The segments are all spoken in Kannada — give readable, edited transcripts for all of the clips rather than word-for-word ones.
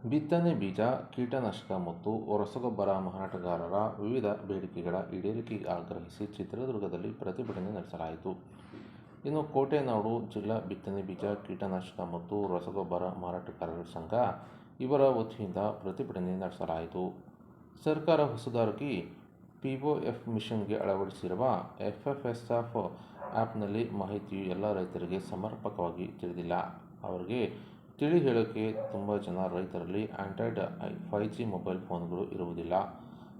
ಬಿತ್ತನೆ ಬೀಜ, ಕೀಟನಾಶಕ ಮತ್ತು ರಸಗೊಬ್ಬರ ಮಾರಾಟಗಾರರ ವಿವಿಧ ಬೇಡಿಕೆಗಳ ಈಡೇರಿಕೆಗೆ ಆಗ್ರಹಿಸಿ ಚಿತ್ರದುರ್ಗದಲ್ಲಿ ಪ್ರತಿಭಟನೆ ನಡೆಸಲಾಯಿತು. ಇನ್ನು ಕೋಟೆನಾಡು ಜಿಲ್ಲಾ ಬಿತ್ತನೆ ಬೀಜ, ಕೀಟನಾಶಕ ಮತ್ತು ರಸಗೊಬ್ಬರ ಮಾರಾಟಗಾರರ ಸಂಘ ಇವರ ವತಿಯಿಂದ ಪ್ರತಿಭಟನೆ ನಡೆಸಲಾಯಿತು. ಸರ್ಕಾರ ಹೊಸದಾಗಿ ಪಿಒಎಫ್ ಮಿಷನ್ಗೆ ಅಳವಡಿಸಿರುವ ಎಫ್ಎಫ್ಎಸ್ಎಫ್ ಆ್ಯಪ್ನಲ್ಲಿ ಮಾಹಿತಿಯು ಎಲ್ಲ ರೈತರಿಗೆ ಸಮರ್ಪಕವಾಗಿ ತಿಳಿದಿಲ್ಲ. ಅವರಿಗೆ ತಿಳಿ ಹೇಳೋಕ್ಕೆ ತುಂಬ ಜನ ರೈತರಲ್ಲಿ ಆಂಡ್ರಾಯ್ಡ್ 5G ಮೊಬೈಲ್ ಫೋನ್ಗಳು ಇರುವುದಿಲ್ಲ.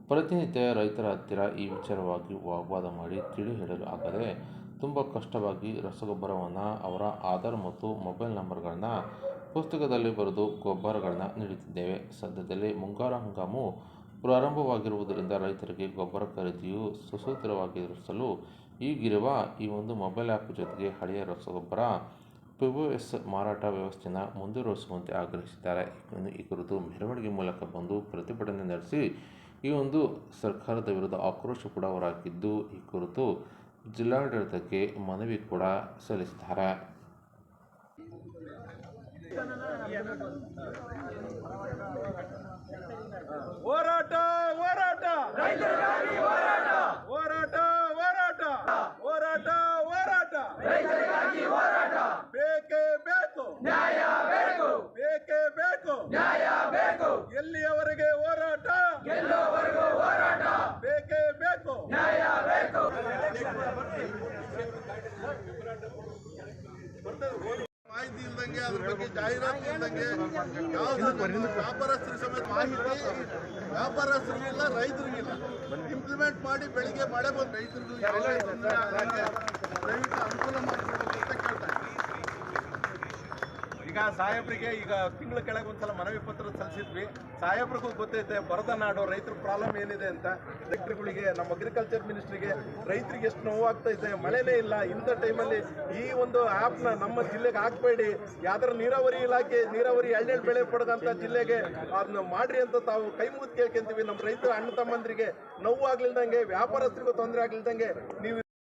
ಪ್ರತಿನಿತ್ಯ ರೈತರ ಹತ್ತಿರ ಈ ವಿಚಾರವಾಗಿ ವಾಗ್ವಾದ ಮಾಡಿ ತಿಳಿ ಹೇಳಲು ಆಗದೆ ತುಂಬ ಕಷ್ಟವಾಗಿ ರಸಗೊಬ್ಬರವನ್ನು ಅವರ ಆಧಾರ್ ಮತ್ತು ಮೊಬೈಲ್ ನಂಬರ್ಗಳನ್ನು ಪುಸ್ತಕದಲ್ಲಿ ಬರೆದು ಗೊಬ್ಬರಗಳನ್ನು ನೀಡುತ್ತಿದ್ದೇವೆ. ಸದ್ಯದಲ್ಲೇ ಮುಂಗಾರು ಹಂಗಾಮು ಪ್ರಾರಂಭವಾಗಿರುವುದರಿಂದ ರೈತರಿಗೆ ಗೊಬ್ಬರ ಖರೀದಿಯು ಸುಸೂತ್ರವಾಗಿರಿಸಲು ಈಗಿರುವ ಈ ಒಂದು ಮೊಬೈಲ್ ಆ್ಯಪ್ ಜೊತೆಗೆ ಹಳೆಯ ರಸಗೊಬ್ಬರ ಪಿಒಎಸ್ ಮಾರಾಟ ವ್ಯವಸ್ಥೆಯನ್ನು ಮುಂದುವರಿಸುವಂತೆ ಆಗ್ರಹಿಸಿದ್ದಾರೆ. ಈ ಕುರಿತು ಮೆರವಣಿಗೆ ಮೂಲಕ ಬಂದು ಪ್ರತಿಭಟನೆ ನಡೆಸಿ ಈ ಒಂದು ಸರ್ಕಾರದ ವಿರುದ್ಧ ಆಕ್ರೋಶ ಕೂಡ ಹೊರಹಾಕಿದ್ದು, ಈ ಕುರಿತು ಜಿಲ್ಲಾಡಳಿತಕ್ಕೆ ಮನವಿ ಕೂಡ ಸಲ್ಲಿಸಿದ್ದಾರೆ. ಹೋರಾಟ ಹೋರಾಟ ರೈತರಿಗಾಗಿ ಹೋರಾಟ ಹೋರಾಟ ಹೋರಾಟ ಹೋರಾಟ ಹೋರಾಟ ರೈತರಿಗಾಗಿ ಹೋರಾಟ ಬೇಕೇ ಬೇಕು ನ್ಯಾಯ ಬೇಕು ಬೇಕೇ ಬೇಕು ನ್ಯಾಯ ಬೇಕು ಎಲ್ಲಿಯವರೆಗೆ ಹೋರಾಟ ಎಲ್ಲೋವರೆಗೂ ಹೋರಾಟ ಬೇಕೇ ಬೇಕು ನ್ಯಾಯ ಬೇಕು. ಮಾಹಿತಿ ಇಲ್ದಂಗೆ ಅದ್ರ ಬಗ್ಗೆ ಜಾಹೀರಾತು ಇಲ್ದಂಗೆ ವ್ಯಾಪಾರಸ್ಥರ ಸಮೇತ ಮಾಹಿತಿ ವ್ಯಾಪಾರಸ್ಥರಿಗಿಲ್ಲ, ರೈತರಿಗಿಲ್ಲ. ಇಂಪ್ಲಿಮೆಂಟ್ ಮಾಡಿ ಬೆಳಿಗ್ಗೆ ಮಳೆ ಬಂದು ರೈತರಿಗೂ ದಯವಿಟ್ಟು ಅನುಕೂಲ ಮಾಡಿಕೊಡ್ಬೇಕು ಅಂತ ಕೇಳ್ತಾ ಇದ್ದೀನಿ. ಈಗ ಸಾಹೇಬ್ರಿಗೆ ಈಗ ತಿಂಗಳ ಕೆಳಗೆ ಒಂದ್ಸಲ ಮನವಿ ಪತ್ರ ಸಲ್ಲಿಸಿದ್ವಿ. ಸಾಹೇಬ್ರಿಗೂ ಗೊತ್ತೈತೆ ಬರದ ನಾಡು ರೈತರ ಪ್ರಾಬ್ಲಮ್ ಏನಿದೆ ಅಂತ. ಸೆಕ್ರೆಟರಿಗಳಿಗೆ, ನಮ್ಮ ಅಗ್ರಿಕಲ್ಚರ್ ಮಿನಿಸ್ಟ್ರಿಗೆ ರೈತರಿಗೆ ಎಷ್ಟು ನೋವಾಗ್ತಾ ಇದೆ. ಮಳೆನೇ ಇಲ್ಲ. ಇಂಥ ಟೈಮಲ್ಲಿ ಈ ಒಂದು ಆ್ಯಪ್ನ ನಮ್ಮ ಜಿಲ್ಲೆಗೆ ಹಾಕಬೇಡಿ. ಯಾವ್ದಾರ ನೀರಾವರಿ ಇಲಾಖೆ ನೀರಾವರಿ ಎಳ್ಳೆಳ್ಳು ಬೆಳೆ ಪಡೆದಂಥ ಜಿಲ್ಲೆಗೆ ಅದನ್ನ ಮಾಡ್ರಿ ಅಂತ ತಾವು ಕೈ ಮುಗಿದು ಕೇಳ್ಕೊಂತೀವಿ. ನಮ್ಮ ರೈತರ ಅಣ್ಣ ತಮ್ಮಂದ್ರಿಗೆ ನೋವು ಆಗ್ಲಿಲ್ದಂಗೆ, ವ್ಯಾಪಾರಸ್ಥರಿಗೂ ತೊಂದರೆ ಆಗ್ಲಿಲ್ದಂಗೆ ನೀವು